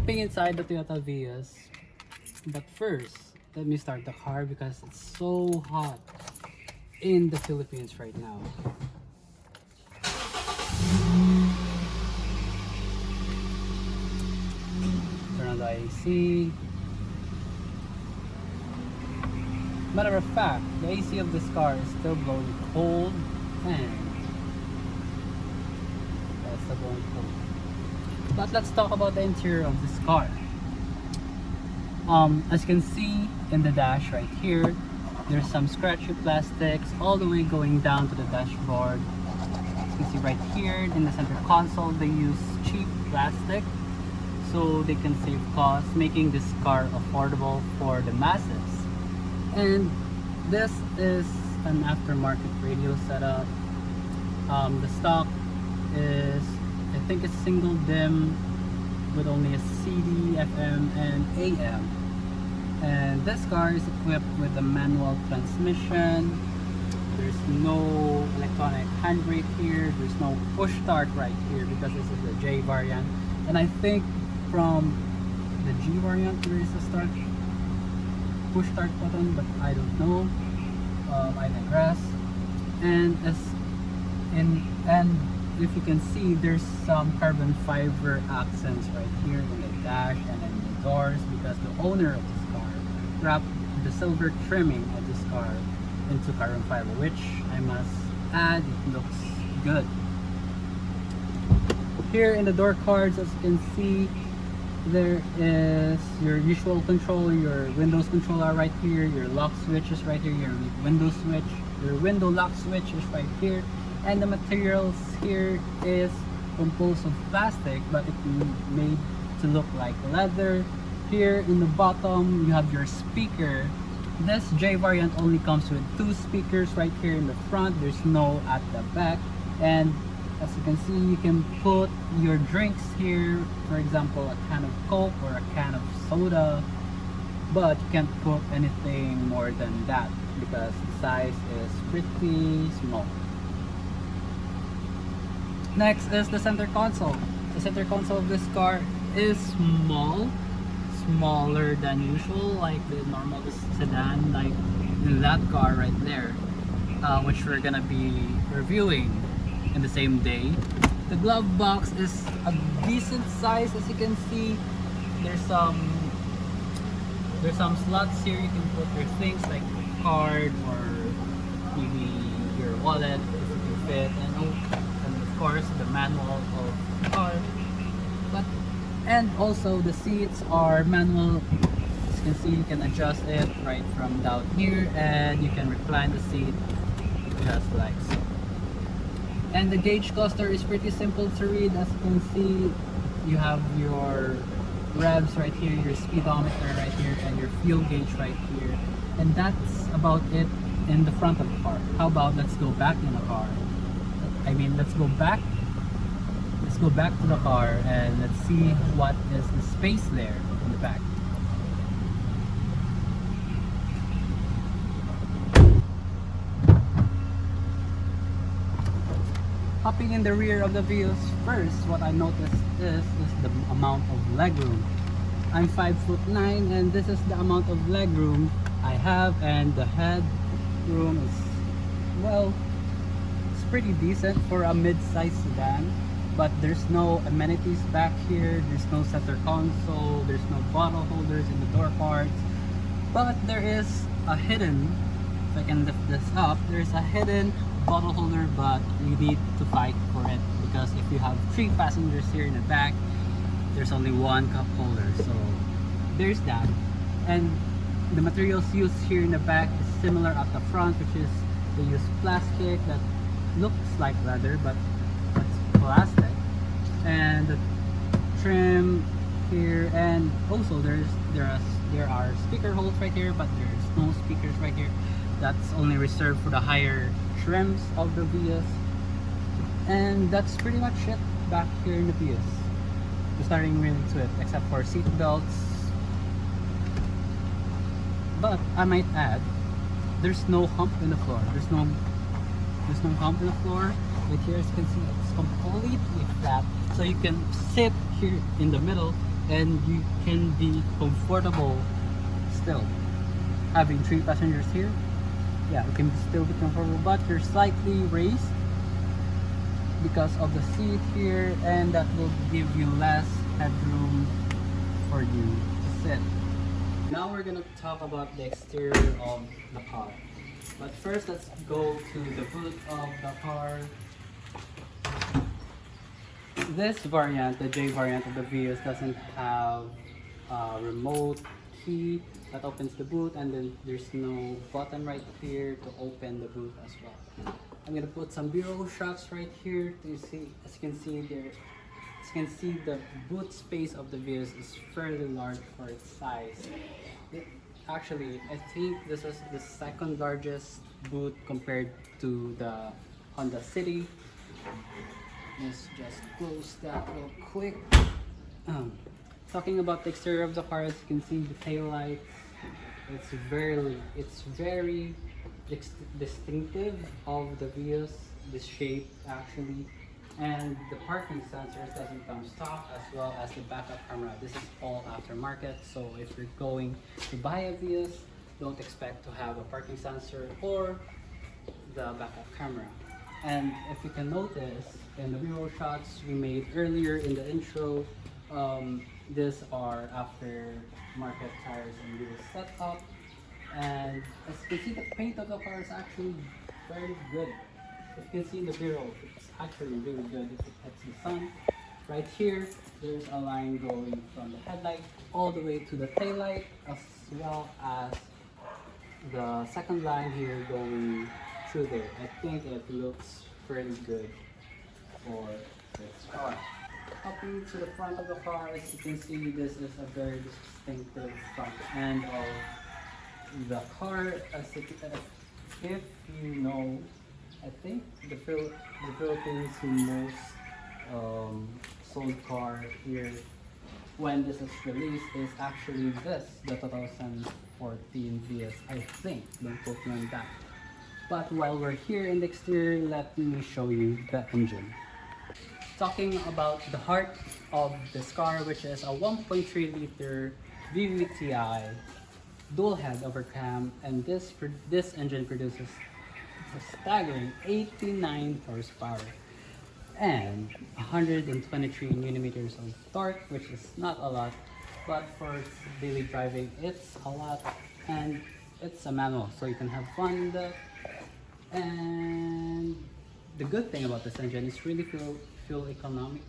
Hopping inside the Toyota Vios. But first, let me start the car because it's so hot in the Philippines right now. Turn on the AC. Matter of fact, the AC of this car is still blowing cold and it's still blowing cold. But let's talk about the interior of this car. As you can see in the dash right here, there's some scratchy plastics all the way going down to the dashboard. As you can see right here in the center console, they use cheap plastic so they can save costs, making this car affordable for the masses. And this is an aftermarket radio setup. The stock is, I think it's single dim with only a CD, FM, and AM. And this car is equipped with a manual transmission. There's no electronic handbrake here. There's no push start right here because this is the J variant. And I think from the G variant there is a push start button, but I don't know. I digress. And if you can see, there's some carbon fiber accents right here in the dash and in the doors because the owner of this car wrapped the silver trimming of this car into carbon fiber, which I must add, it looks good. Here in the door cards, as you can see, there is your usual control, your Windows controller right here, your lock switch is right here, your window switch, your window lock switch is right here, and the materials here is composed of plastic, but it's made to look like leather. Here in the bottom, you have your speaker. This J variant only comes with 2 speakers right here in the front. There's no at the back. And as you can see, you can put your drinks here, for example, a can of Coke or a can of soda, but you can't put anything more than that because the size is pretty small. Next is the center console. The center console of this car is smaller than usual, like the normal sedan, like that car right there, which we're gonna be reviewing in the same day. The glove box is a decent size, as you can see. There's some slots here. You can put your things like your card or maybe your wallet if you can fit, and of course the manual of the car. And also the seats are manual. As you can see, you can adjust it right from down here and you can recline the seat just like so. And the gauge cluster is pretty simple to read. As you can see, you have your revs right here, your speedometer right here, and your fuel gauge right here. And that's about it in the front of the car. How about let's go back in the car? Let's go back to the car and let's see what is the space there in the back. Hopping in the rear of the Vios, first what I noticed is the amount of legroom. I'm 5'9" and this is the amount of legroom I have, and the headroom is, well, it's pretty decent for a mid-size sedan. But there's no amenities back here, there's no center console, there's no bottle holders in the door parts. But there is a hidden, if I can lift this up, there's a hidden bottle holder, but you need to fight for it because if you have 3 passengers here in the back, there's only 1 cup holder. So there's that. And the materials used here in the back is similar at the front, which is they use plastic that looks like leather, but it's plastic. And the trim here, and also there are speaker holes right here, but there's no speakers right here. That's only reserved for the higher trims of the Vios. And that's pretty much it back here in the Vios. We're starting really to it, except for seat belts. But I might add, there's no hump in the floor. There's no hump in the floor. Right here, as you can see, it's completely flat. So you can sit here in the middle and you can be comfortable still. Having 3 passengers here, yeah, it can still be comfortable, but you're slightly raised because of the seat here, and that will give you less headroom for you to sit. Now we're gonna talk about the exterior of the car. But first, let's go to the boot of the car. This variant, the J variant of the Vios, doesn't have a remote key that opens the boot, and then there's no button right here to open the boot as well. I'm gonna put some B-roll shots right here to see. As you can see there, as you can see, the boot space of the Vios is fairly large for its size. Actually, I think this is the second largest boot compared to the Honda City. Let's just close that real quick. Talking about the exterior of the car, as you can see, the tail lights. It's very distinctive of the Vios. This shape actually, and the parking sensors doesn't come stock, as well as the backup camera. This is all aftermarket, so if you're going to buy a Vios, don't expect to have a parking sensor or the backup camera. And if you can notice in the B-roll shots we made earlier in the intro, these are aftermarket tires and wheels set up. And as you can see, the paint of the car is actually very good. If you can see in the B-roll, it's actually really good if it hits the sun. Right here, there's a line going from the headlight all the way to the tail light, as well as the second line here going through there. I think it looks pretty good for this car. Hopping to the front of the car, as you can see, this is a very distinctive front end of the car. If you know, I think the Philippines most sold car here when this is released is actually this, the 2014 Vios, I think. Don't quote me on that. But while we're here in the exterior, let me show you the engine. Talking about the heart of this car, which is a 1.3 liter VVTi dual head overcam, and this engine produces a staggering 89 horsepower and 123 newton-meters of torque, which is not a lot, but for daily driving it's a lot, and it's a manual, so you can have fun with it. And the good thing about this engine is really fuel economic.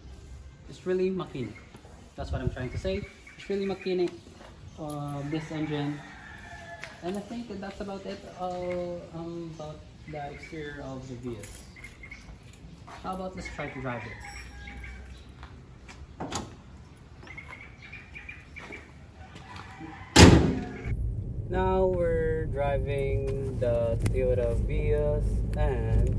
It's really makinig. That's what I'm trying to say. It's really makinig, this engine. And I think that's about it about the exterior of the Vios. How about let's try to drive it. Now we're driving the Toyota Vios, and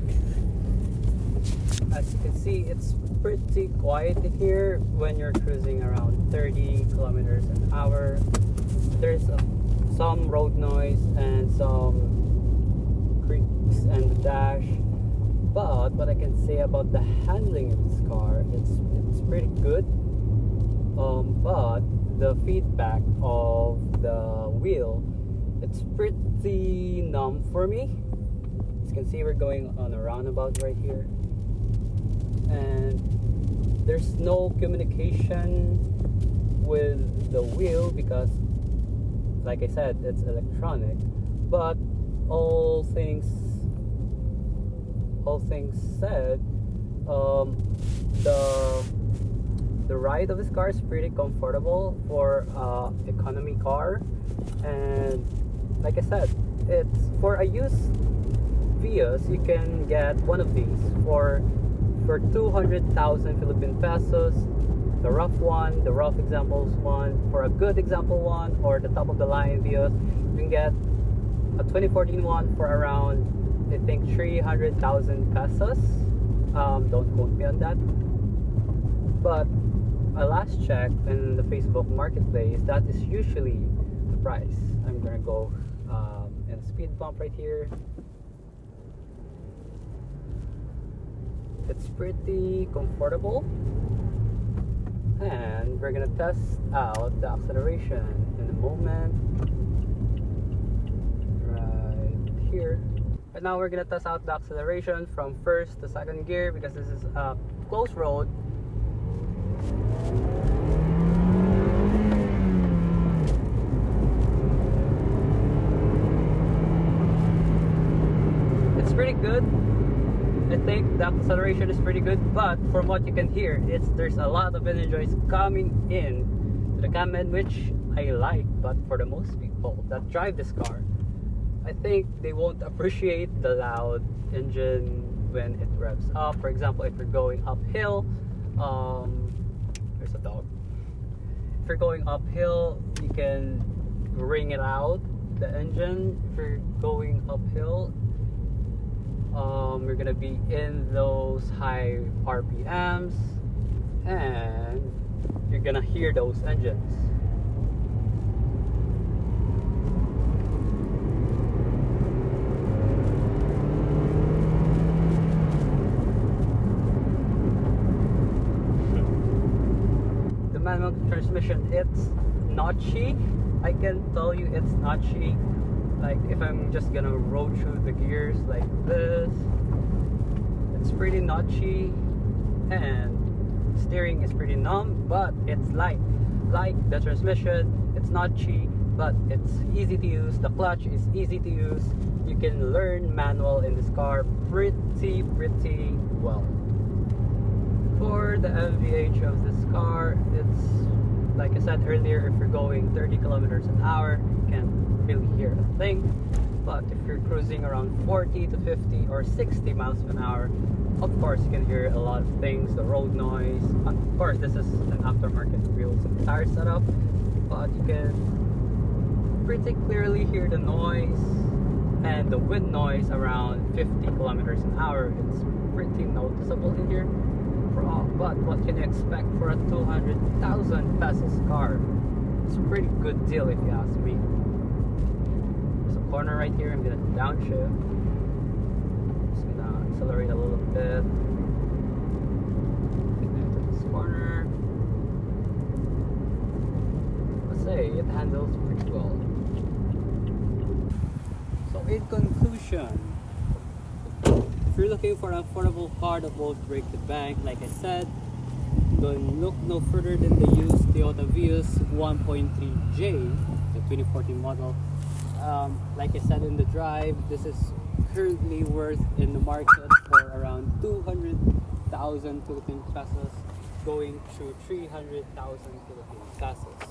as you can see, it's pretty quiet here when you're cruising around 30 kilometers an hour. There's some road noise and some creaks and the dash, but what I can say about the handling of this car, it's pretty good. But the feedback of the wheel, it's pretty numb for me. As you can see, we're going on a roundabout right here, and there's no communication with the wheel because, like I said, it's electronic. But all things said, the ride of this car is pretty comfortable for economy car, and like I said, it's for a used Vios. You can get one of these for 200,000 Philippine pesos. The rough examples one, for a good example one, or the top of the line Vios, you can get a 2014 one for around, I think, 300,000 pesos. Don't quote me on that. But I last checked in the Facebook Marketplace, that is usually the price. I'm gonna go in a speed bump right here. It's pretty comfortable. And we're gonna test out the acceleration in a moment. Right here. But now we're gonna test out the acceleration from first to second gear because this is a close road. It's pretty good. I think the acceleration is pretty good, but from what you can hear, there's a lot of engine noise coming in to the cabin, which I like, but for the most people that drive this car, I think they won't appreciate the loud engine when it revs up. For example, if you're going uphill, there's a dog. If you're going uphill, you can ring it out, the engine. If you're going uphill, you're gonna be in those high RPMs and you're gonna hear those engines. The manual transmission, it's notchy. I can tell you it's notchy. Like if I'm just gonna roll through the gears like this, it's pretty notchy, and steering is pretty numb, but it's light. Like the transmission, it's notchy, but it's easy to use. The clutch is easy to use. You can learn manual in this car pretty well. For the MVH of this car, it's like I said earlier, if you're going 30 kilometers an hour, you can't really hear a thing. But if you're cruising around 40 to 50 or 60 miles an hour, of course you can hear a lot of things, the road noise. Of course, this is an aftermarket wheels and tire setup, but you can pretty clearly hear the noise and the wind noise around 50 kilometers an hour. It's pretty noticeable in here. But what can you expect for a 200,000 pesos car? It's a pretty good deal if you ask me. There's a corner right here. I'm gonna downshift. Just gonna accelerate a little bit. Get into this corner. Let's say it handles pretty well. So in conclusion, if you're looking for an affordable car that won't break the bank, like I said, don't look no further than the used Toyota Vios 1.3J, the 2014 model. Like I said in the drive, this is currently worth in the market for around 200,000 Philippine pesos, going to 300,000 Philippine pesos.